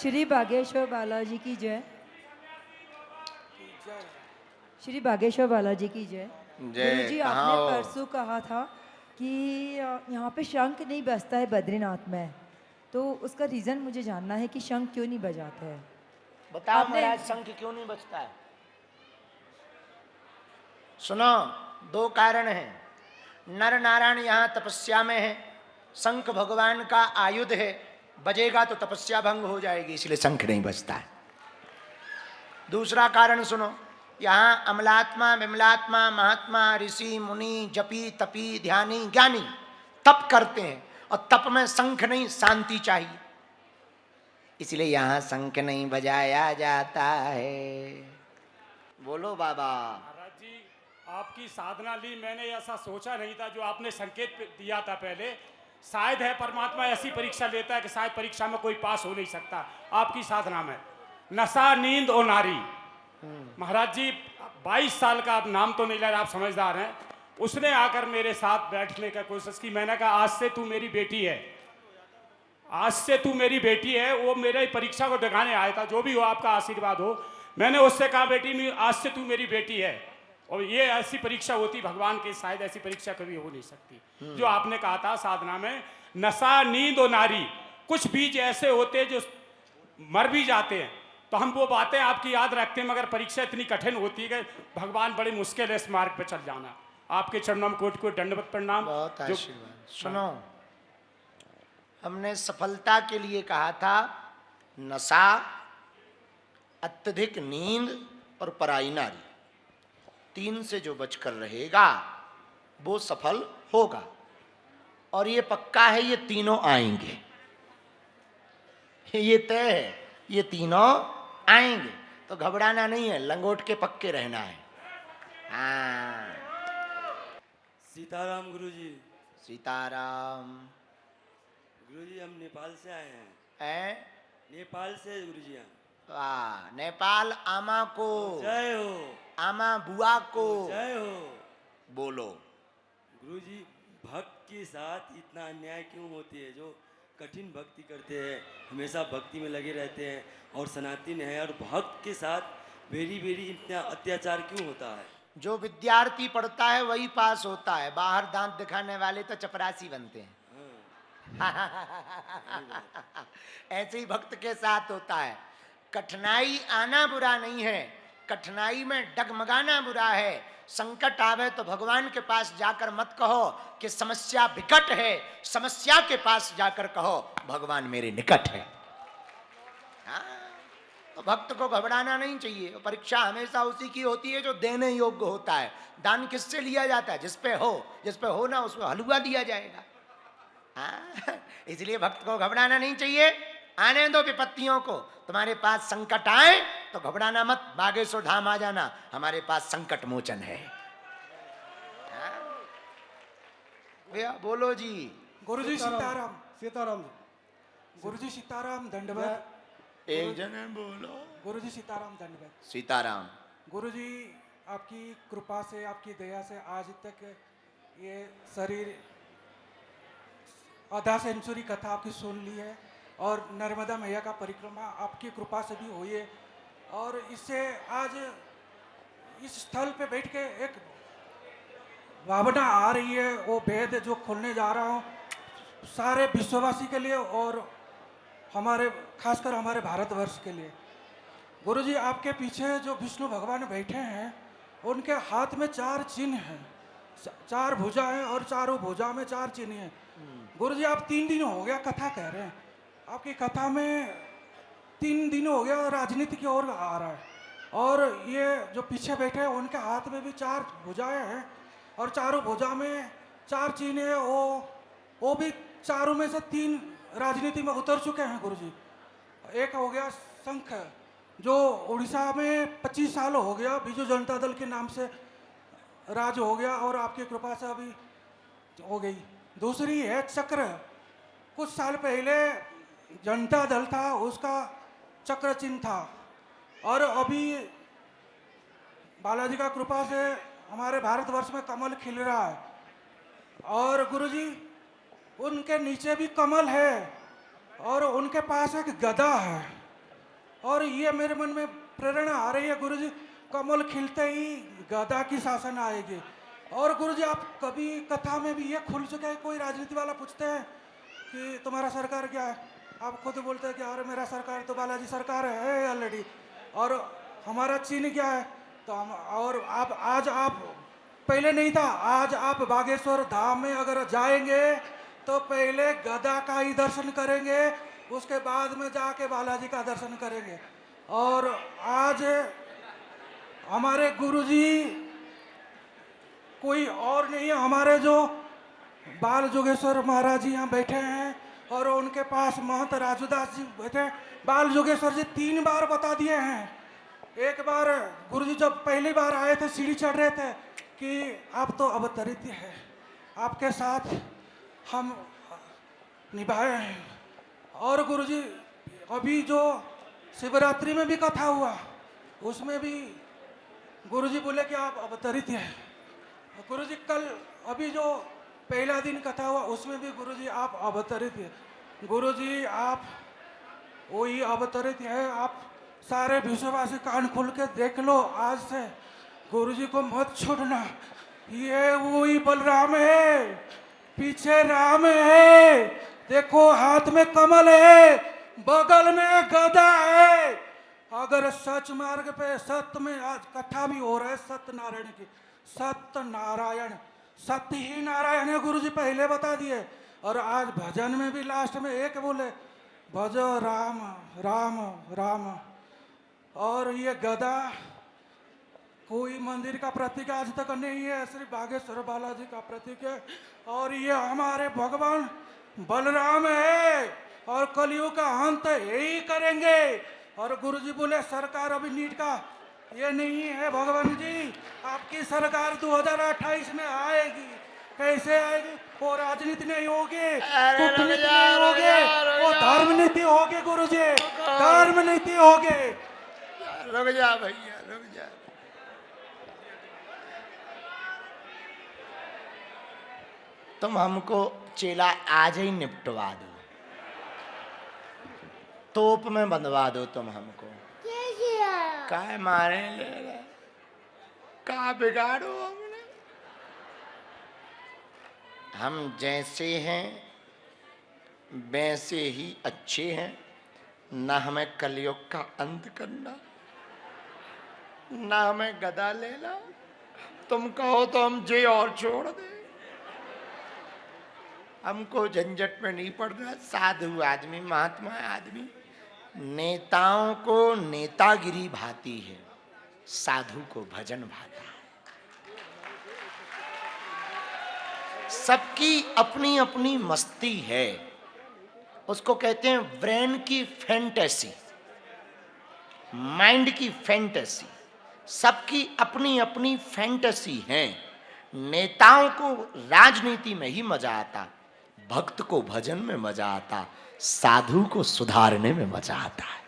श्री बागेश्वर बालाजी की जय। श्री बागेश्वर बालाजी की जय। जय। गुरुजी, कहाँ आपने हो? परसों कहा था कि यहाँ पे शंख नहीं बजता है बद्रीनाथ में, तो उसका रीज़न मुझे जानना है कि शंख क्यों नहीं बजाते हैं। बताओ आपने- महाराज, शंख क्यों नहीं बजता है? सुनो, दो कारण हैं। नर नारायण यहाँ तपस्या में है, शंख भगवान का आयुध है, बजेगा तो तपस्या भंग हो जाएगी, इसलिए शंख नहीं बजता है। दूसरा कारण सुनो, यहाँ अमलात्मा विमलात्मा महात्मा ऋषि मुनि जपी तपी ध्यानी ज्ञानी तप करते हैं, और तप में शंख नहीं, शांति चाहिए, इसलिए यहाँ शंख नहीं बजाया जाता है। बोलो बाबा। महाराज जी, आपकी साधना ली, मैंने ऐसा सोचा नहीं था जो आपने संकेत दिया था पहले। शायद है परमात्मा ऐसी परीक्षा लेता है कि शायद परीक्षा में कोई पास हो नहीं सकता। आपकी साधना में नशा नींद और नारी, महाराज जी 22 साल का, आप नाम तो नहीं ले रहे, आप समझदार हैं, उसने आकर मेरे साथ बैठने का कोशिश की। मैंने कहा आज से तू मेरी बेटी है, आज से तू मेरी बेटी है। वो मेरे परीक्षा को दिखाने आया था, जो भी हो आपका आशीर्वाद हो। मैंने उससे कहा बेटी आज से तू मेरी बेटी है, और ये ऐसी परीक्षा होती भगवान की, शायद ऐसी परीक्षा कभी हो नहीं सकती। जो आपने कहा था साधना में नशा नींद और नारी, कुछ बीज ऐसे होते जो मर भी जाते हैं, तो हम वो बातें आपकी याद रखते हैं, मगर परीक्षा इतनी कठिन होती है कि भगवान बड़ी मुश्किल है इस मार्ग पर चल जाना। आपके चरणों में कोटि कोटि दंडवत प्रणाम। बहुत आशीर्वाद। सुनो, हमने सफलता के लिए कहा था नशा, अत्यधिक नींद और पराई नारी, तीन से जो बचकर रहेगा वो सफल होगा। और ये पक्का है, ये तीनों आएंगे, ये तय है, ये तीनों आएंगे। तो घबराना नहीं है, लंगोट के पक्के रहना है। हाँ, सीताराम गुरुजी। सीताराम। गुरुजी हम नेपाल से आए हैं। है नेपाल से गुरुजी हम। वाह, नेपाल आमा को जय हो। आमा बुआ को जय हो। बोलो। गुरुजी, भक्त के साथ इतना अन्याय क्यों होती है? जो कठिन भक्ति करते हैं, हमेशा भक्ति में लगे रहते हैं और सनातन है, और भक्त के साथ वेरी वेरी इतना अत्याचार क्यों होता है? जो विद्यार्थी पढ़ता है वही पास होता है, बाहर दांत दिखाने वाले तो चपरासी बनते हैं। ऐसे ही भक्त के साथ होता है। कठिनाई आना बुरा नहीं है, कठिनाई में डगमगाना बुरा है। संकट आवे तो भगवान के पास जाकर मत कहो कि समस्या विकट है, समस्या के पास जाकर कहो भगवान मेरे निकट है। हाँ, तो भक्त को घबराना नहीं चाहिए। परीक्षा हमेशा उसी की होती है जो देने योग्य होता है। दान किससे लिया जाता है? जिस पे हो ना उसको हलवा दिया जाएगा। हाँ, इसलिए भक्त को घबराना नहीं चाहिए। आने दो विपत्तियों को, तुम्हारे पास संकट आए तो घबराना मत, बागेश्वर धाम आ जाना, हमारे पास संकट मोचन है। हाँ? भैया बोलो जी। गुरुजी सीताराम। सीताराम गुरुजी सीताराम दंडवत। एक जने बोलो। गुरुजी सीताराम दंडवत। सीताराम। गुरुजी, आपकी कृपा से, आपकी दया से आज तक ये शरीर आधा सेंचुरी कथा आपकी सुन ली है, और नर्मदा मैया का परिक्रमा आपकी कृपा से भी हुई है। और इससे आज इस स्थल पे बैठ के एक भावना आ रही है, वो भेद जो खुलने जा रहा हूँ सारे विश्ववासी के लिए और हमारे, खासकर हमारे भारतवर्ष के लिए। गुरुजी, आपके पीछे जो विष्णु भगवान बैठे हैं, उनके हाथ में 4 चिन्ह हैं, 4 भुजाएं, और चारों भुजा में 4 चिन्ह हैं। गुरुजी, आप 3 दिन हो गया कथा कह रहे हैं, आपकी कथा में 3 दिन हो गया राजनीति की ओर आ रहा है, और ये जो पीछे बैठे हैं उनके हाथ में भी 4 भुजाएं हैं, और चारों भुजा में 4 चिन्ह है। वो भी चारों में से 3 राजनीति में उतर चुके हैं गुरुजी। एक हो गया शंख, जो उड़ीसा में 25 साल हो गया बीजू जनता दल के नाम से राज हो गया, और आपकी कृपा से अभी हो गई। दूसरी है चक्र, कुछ साल पहले जनता दल था, उसका चक्र चिन्ह था, और अभी बालाजी का कृपा से हमारे भारतवर्ष में कमल खिल रहा है। और गुरुजी, उनके नीचे भी कमल है, और उनके पास एक गदा है, और ये मेरे मन में प्रेरणा आ रही है गुरुजी, कमल खिलते ही गदा की शासन आएगी। और गुरुजी आप कभी कथा में भी ये खुल चुके हैं, कोई राजनीति वाला पूछते हैं कि तुम्हारा सरकार क्या है, आप खुद बोलते हैं कि अरे मेरा सरकार तो बालाजी सरकार है ऑलरेडी, और हमारा चिन्ह क्या है, तो हम, और आप पहले नहीं था, आज आप बागेश्वर धाम में अगर जाएंगे तो पहले गदा का ही दर्शन करेंगे, उसके बाद में जाके बालाजी का दर्शन करेंगे। और आज हमारे गुरुजी कोई और नहीं है, हमारे जो बाल जोगेश्वर महाराज जी यहाँ बैठे हैं और उनके पास महंत राजूदास जी बैठे हैं। बाल जोगेश्वर जी 3 बार बता दिए हैं। एक बार गुरुजी जब पहली बार आए थे, सीढ़ी चढ़ रहे थे कि आप तो अवतरित है, आपके साथ हम निभाए हैं। और गुरुजी अभी जो शिवरात्रि में भी कथा हुआ, उसमें भी गुरुजी बोले कि आप अवतरित हैं। गुरुजी कल अभी जो पहला दिन कथा हुआ, उसमें भी गुरुजी आप अवतरित हैं। गुरुजी आप वही अवतरित है। आप सारे विश्ववासी कान खोल के देख लो, आज से गुरुजी को मत छोड़ना। ये वही बलराम है, पीछे राम है, देखो हाथ में कमल है, बगल में गदा है। अगर सच मार्ग पे सत्य में, आज कथा भी हो रहा है सत्यनारायण की, सत्यनारायण, सत्य ही नारायण है, गुरुजी पहले बता दिए। और आज भजन में भी लास्ट में एक बोले, भजो राम राम राम। और ये गदा कोई मंदिर का प्रतीक आज तक नहीं है, सिर्फ बागेश्वर बालाजी का प्रतीक है। और ये हमारे भगवान बलराम है, और कलयुग का अंत यही करेंगे। और गुरुजी बोले सरकार अभी नीट का ये नहीं है भगवान जी, आपकी सरकार 2028 में आएगी। कैसे आएगी? वो राजनीति नहीं होगी, कूटनीति नहीं होगी, वो धर्म नीति होगी गुरुजी, धर्म नीति होगी। रुक जा भैया, रुक जा। तुम हमको चेला आज ही निपटवा दो, तोप में बंधवा दो तुम हमको। काय मारे ले रहे, का बिगाड़ो हमने। हम जैसे हैं वैसे ही अच्छे हैं, ना हमें कलयुग का अंत करना, ना हमें गदा लेना। तुम कहो तो हम जे और छोड़ दे, हमको झंझट में नहीं पड़ना। साधु आदमी, महात्मा आदमी, नेताओं को नेतागिरी भाती है, साधु को भजन भाता है। सबकी अपनी अपनी मस्ती है, उसको कहते हैं ब्रेन की फैंटेसी, माइंड की फैंटेसी। सबकी अपनी अपनी फैंटेसी है। नेताओं को राजनीति में ही मजा आता, भक्त को भजन में मजा आता, साधु को सुधारने में मजा आता है।